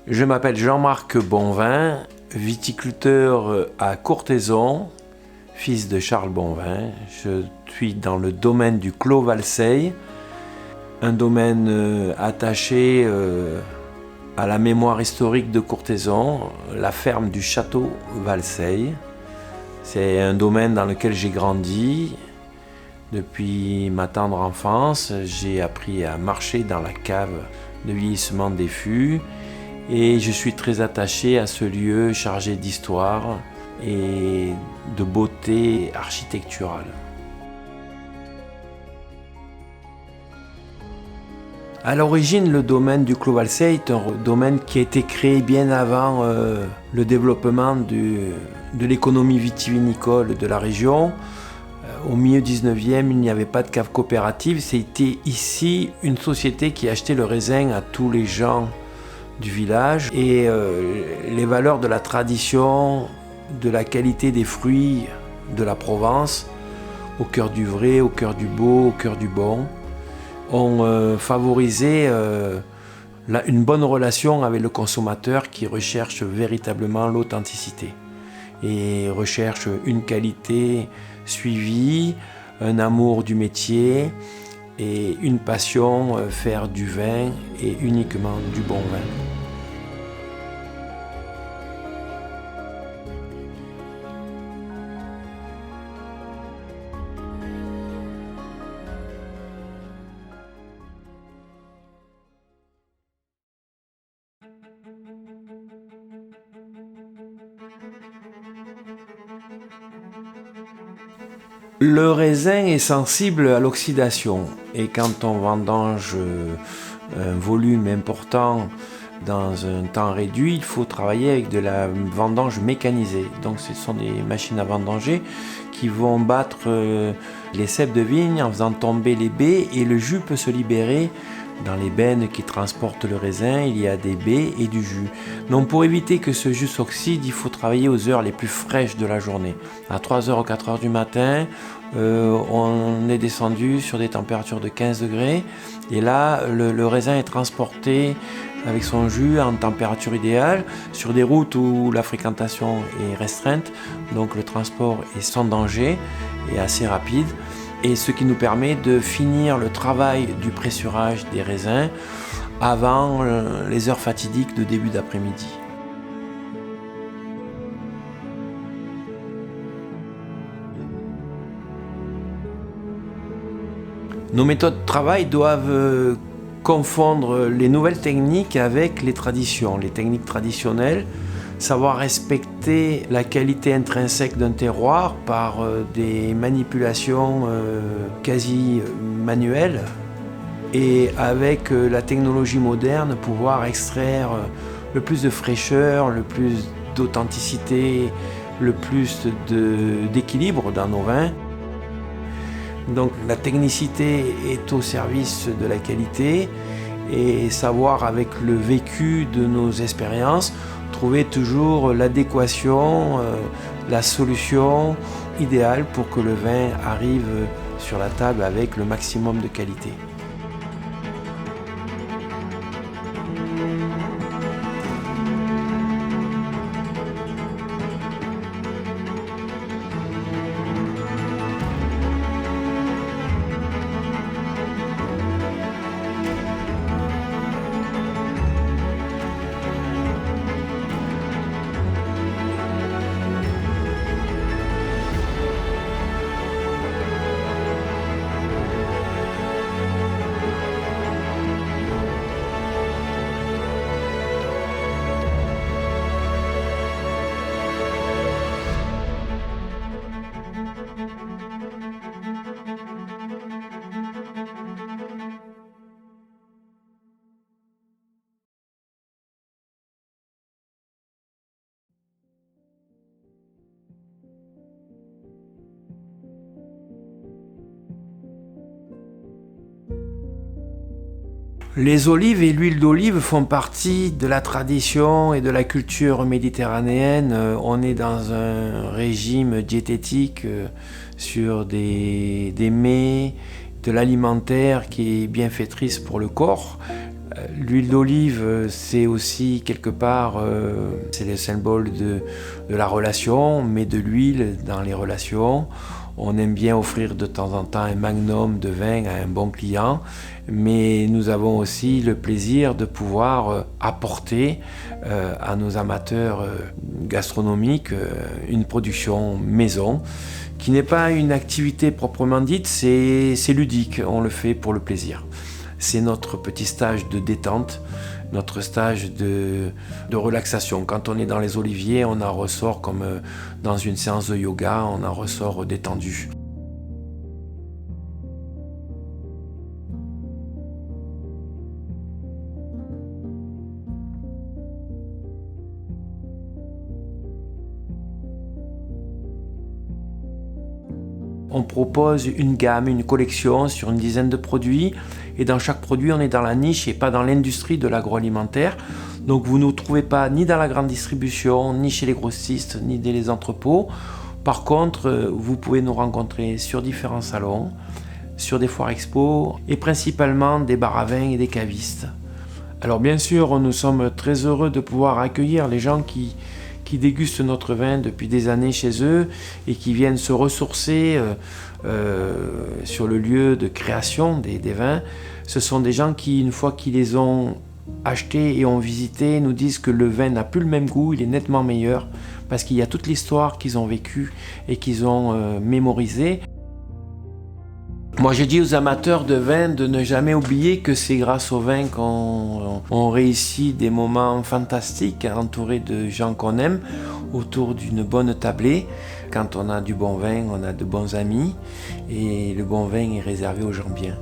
Je m'appelle Jean-Marc Bonvin, viticulteur à Courthézon, fils de Charles Bonvin. Je suis dans le domaine du Clos Valseille, un domaine attaché à la mémoire historique de Courthézon, la ferme du château Valseille. C'est un domaine dans lequel j'ai grandi. Depuis ma tendre enfance, j'ai appris à marcher dans la cave de vieillissement des fûts. Et je suis très attaché à ce lieu chargé d'histoire et de beauté architecturale. À l'origine, le domaine du Clos Valseille est un domaine qui a été créé bien avant le développement de l'économie vitivinicole de la région. Au milieu 19e, il n'y avait pas de cave coopérative. C'était ici une société qui achetait le raisin à tous les gens du village et les valeurs de la tradition, de la qualité des fruits de la Provence, au cœur du vrai, au cœur du beau, au cœur du bon, ont favorisé une bonne relation avec le consommateur qui recherche véritablement l'authenticité et recherche une qualité suivie, un amour du métier et une passion, faire du vin et uniquement du bon vin. Le raisin est sensible à l'oxydation et quand on vendange un volume important dans un temps réduit, il faut travailler avec de la vendange mécanisée. Donc ce sont des machines à vendanger qui vont battre les ceps de vigne en faisant tomber les baies et le jus peut se libérer. Dans les bennes qui transportent le raisin, il y a des baies et du jus. Donc pour éviter que ce jus s'oxyde, il faut travailler aux heures les plus fraîches de la journée. À 3h ou 4h du matin, on est descendu sur des températures de 15 degrés. Et là, le raisin est transporté avec son jus en température idéale sur des routes où la fréquentation est restreinte. Donc le transport est sans danger et assez rapide. Et ce qui nous permet de finir le travail du pressurage des raisins avant les heures fatidiques de début d'après-midi. Nos méthodes de travail doivent confondre les nouvelles techniques avec les traditions. Les techniques traditionnelles, savoir respecter la qualité intrinsèque d'un terroir par des manipulations quasi manuelles et avec la technologie moderne pouvoir extraire le plus de fraîcheur, le plus d'authenticité, le plus d'équilibre dans nos vins. Donc la technicité est au service de la qualité et savoir avec le vécu de nos expériences trouver toujours l'adéquation, la solution idéale pour que le vin arrive sur la table avec le maximum de qualité. Les olives et l'huile d'olive font partie de la tradition et de la culture méditerranéenne. On est dans un régime diététique sur des mets, de l'alimentaire qui est bienfaitrice pour le corps. L'huile d'olive, c'est aussi quelque part, c'est le symbole de la relation, mais de l'huile dans les relations. On aime bien offrir de temps en temps un magnum de vin à un bon client, mais nous avons aussi le plaisir de pouvoir apporter à nos amateurs gastronomiques une production maison, qui n'est pas une activité proprement dite, c'est ludique, on le fait pour le plaisir. C'est notre petit stage de détente, notre stage de relaxation. Quand on est dans les oliviers, on en ressort comme dans une séance de yoga, on en ressort détendu. On propose une gamme, une collection sur une dizaine de produits, et dans chaque produit on est dans la niche et pas dans l'industrie de l'agroalimentaire. Donc vous ne nous trouvez pas ni dans la grande distribution, ni chez les grossistes, ni dans les entrepôts. Par contre, vous pouvez nous rencontrer sur différents salons, sur des foires expos et principalement des bars à vin et des cavistes. Alors bien sûr, nous sommes très heureux de pouvoir accueillir les gens qui dégustent notre vin depuis des années chez eux et qui viennent se ressourcer sur le lieu de création des vins. Ce sont des gens qui, une fois qu'ils les ont achetés et ont visité, nous disent que le vin n'a plus le même goût, il est nettement meilleur parce qu'il y a toute l'histoire qu'ils ont vécue et qu'ils ont mémorisée. Moi, j'ai dit aux amateurs de vin de ne jamais oublier que c'est grâce au vin qu'on réussit des moments fantastiques, entourés de gens qu'on aime, autour d'une bonne tablée. Quand on a du bon vin, on a de bons amis, et le bon vin est réservé aux gens bien.